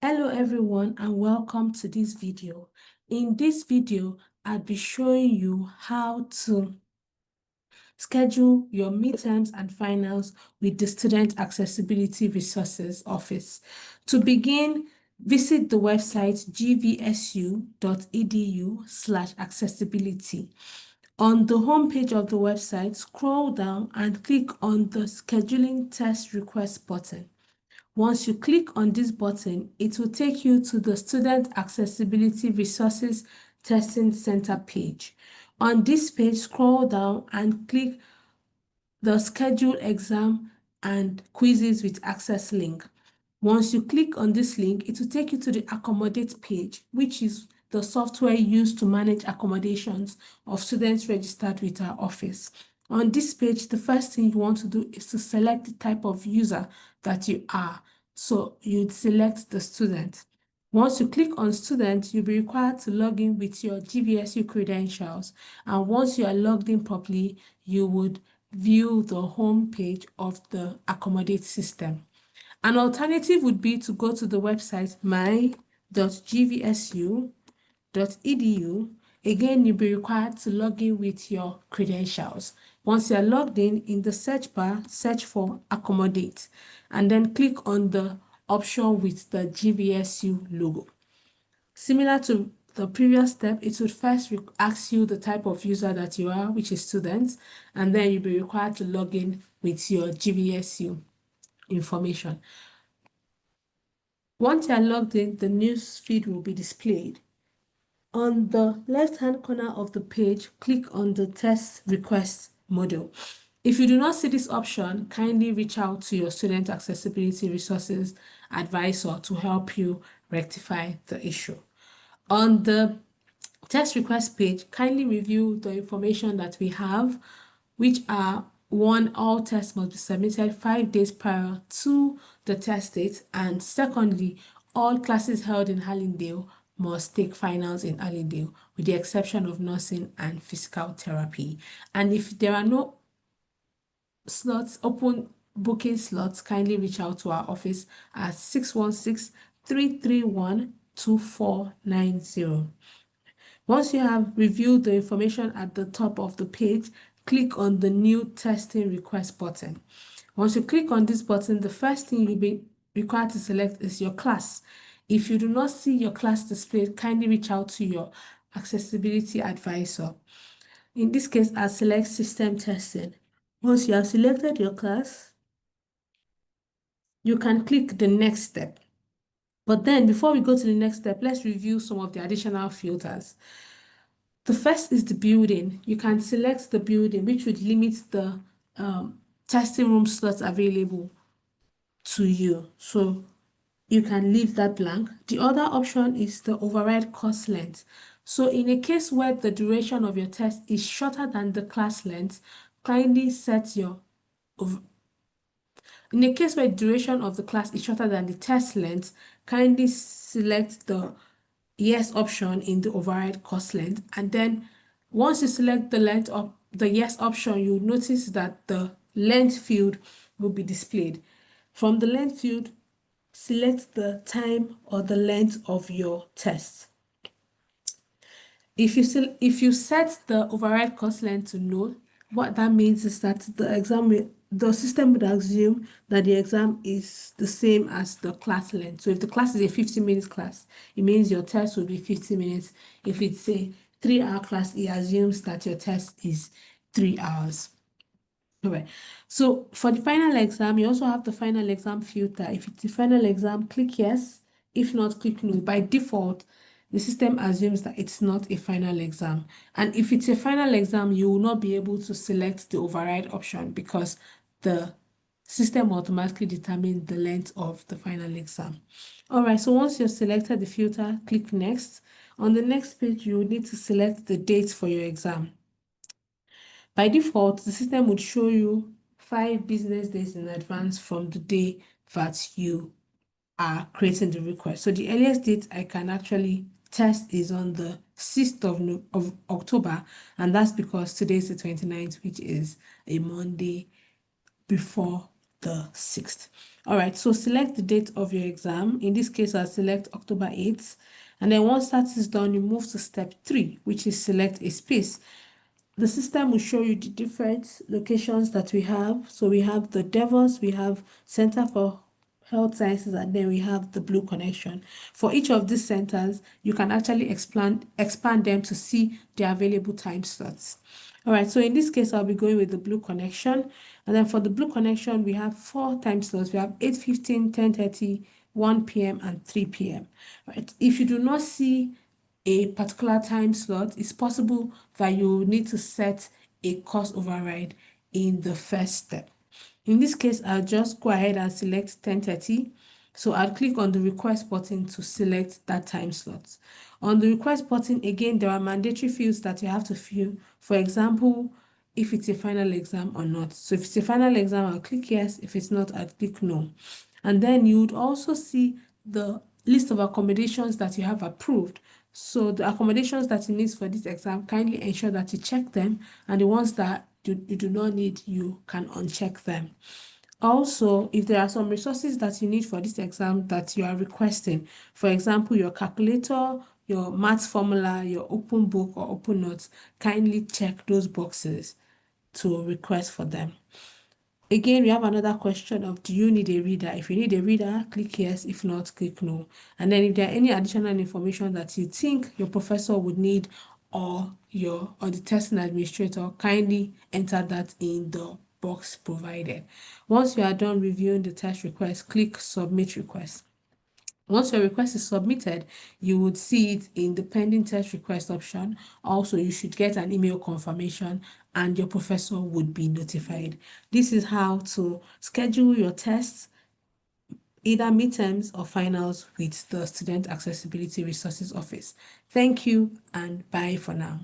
Hello everyone and welcome to this video. In this video, I'll be showing you how to schedule your midterms and finals with the Student Accessibility Resources Office. To begin, visit the website gvsu.edu/accessibility. On the homepage of the website, scroll down and click on the Scheduling Test Request button. Once you click on this button, it will take you to the Student Accessibility Resources Testing Center page. On this page, scroll down and click the Schedule Exam and Quizzes with Access link. Once you click on this link, it will take you to the Accommodate page, which is the software used to manage accommodations of students registered with our office. On this page, the first thing you want to do is to select the type of user that you are. So you'd select the student. Once you click on student, you'll be required to log in with your GVSU credentials. And once you are logged in properly, you would view the home page of the Accommodate system. An alternative would be to go to the website my.gvsu.edu. Again, you'll be required to log in with your credentials. Once you're logged in the search bar, search for Accommodate, and then click on the option with the GVSU logo. Similar to the previous step, it would first ask you the type of user that you are, which is students, and then you'll be required to log in with your GVSU information. Once you are logged in, the news feed will be displayed. On the left-hand corner of the page, click on the test request module. If you do not see this option, kindly reach out to your Student Accessibility Resources advisor to help you rectify the issue. On the test request page, kindly review the information that we have, which are: 1, all tests must be submitted 5 days prior to the test date, and secondly, all classes held in Allendale must take finals in Allendale, with the exception of nursing and physical therapy. And if there are no slots, open booking slots, kindly reach out to our office at 616-331-2490. Once you have reviewed the information at the top of the page, click on the New Testing Request button. Once you click on this button, the first thing you'll be required to select is your class. If you do not see your class displayed, kindly reach out to your accessibility advisor. In this case, I'll select System Testing. Once you have selected your class, you can click the next step. But then, before we go to the next step, let's review some of the additional filters. The first is the building. You can select the building, which would limit the testing room slots available to you. So you can leave that blank. The other option is the override course length. So in a case where the duration of your test is shorter than the class length, kindly set your in a case where the duration of the class is shorter than the test length, kindly select the yes option in the override course length. And then once you select the length of the yes option, you'll notice that the length field will be displayed. From the length field, select the time or the length of your test. If you set the override course length to no, what that means is that the system would assume that the exam is the same as the class length. So if the class is a 50-minute class, it means your test will be 50 minutes. If it's a 3-hour class, it assumes that your test is 3 hours. All right. So for the final exam, you also have the final exam filter. If it's the final exam, click yes. If not, click no. By default, the system assumes that it's not a final exam. And if it's a final exam, you will not be able to select the override option because the system automatically determines the length of the final exam. All right, so once you've selected the filter, click next. On the next page, you will need to select the date for your exam. By default, the system would show you 5 business days in advance from the day that you are creating the request. So the earliest date I can actually test is on the 6th of October, and that's because today is the 29th, which is a Monday before the 6th. All right, so select the date of your exam. In this case, I'll select October 8th. And then once that is done, you move to step 3, which is select a space. The system will show you the different locations that we have. So we have the Devos, we have Center for Health Sciences, and then we have the Blue Connection. For each of these centers, you can actually expand them to see the available time slots. All right, so in this case, I'll be going with the Blue Connection. And then for the Blue Connection, we have 4 time slots. We have 8:15, 10:30, 1 p.m., and 3 p.m. Right. If you do not see a particular time slot, it's possible that you need to set a course override in the first step. In this case, I'll just go ahead and select 10:30. So I'll click on the request button to select that time slot. On the request button, again, there are mandatory fields that you have to fill. For example, if it's a final exam or not. So if it's a final exam, I'll click yes. If it's not, I'll click no. And then you would also see the list of accommodations that you have approved. So the accommodations that you need for this exam, kindly ensure that you check them, and the ones that you do not need, you can uncheck them. Also, if there are some resources that you need for this exam that you are requesting, for example, your calculator, your math formula, your open book or open notes, kindly check those boxes to request for them. Again, we have another question of, do you need a reader? If you need a reader, click yes. If not, click no. And then if there are any additional information that you think your professor would need, or the testing administrator, kindly enter that in the box provided. Once you are done reviewing the test request, click submit request. Once your request is submitted, you would see it in the pending test request option. Also, you should get an email confirmation and your professor would be notified. This is how to schedule your tests, either midterms or finals, with the Student Accessibility Resources Office. Thank you and bye for now.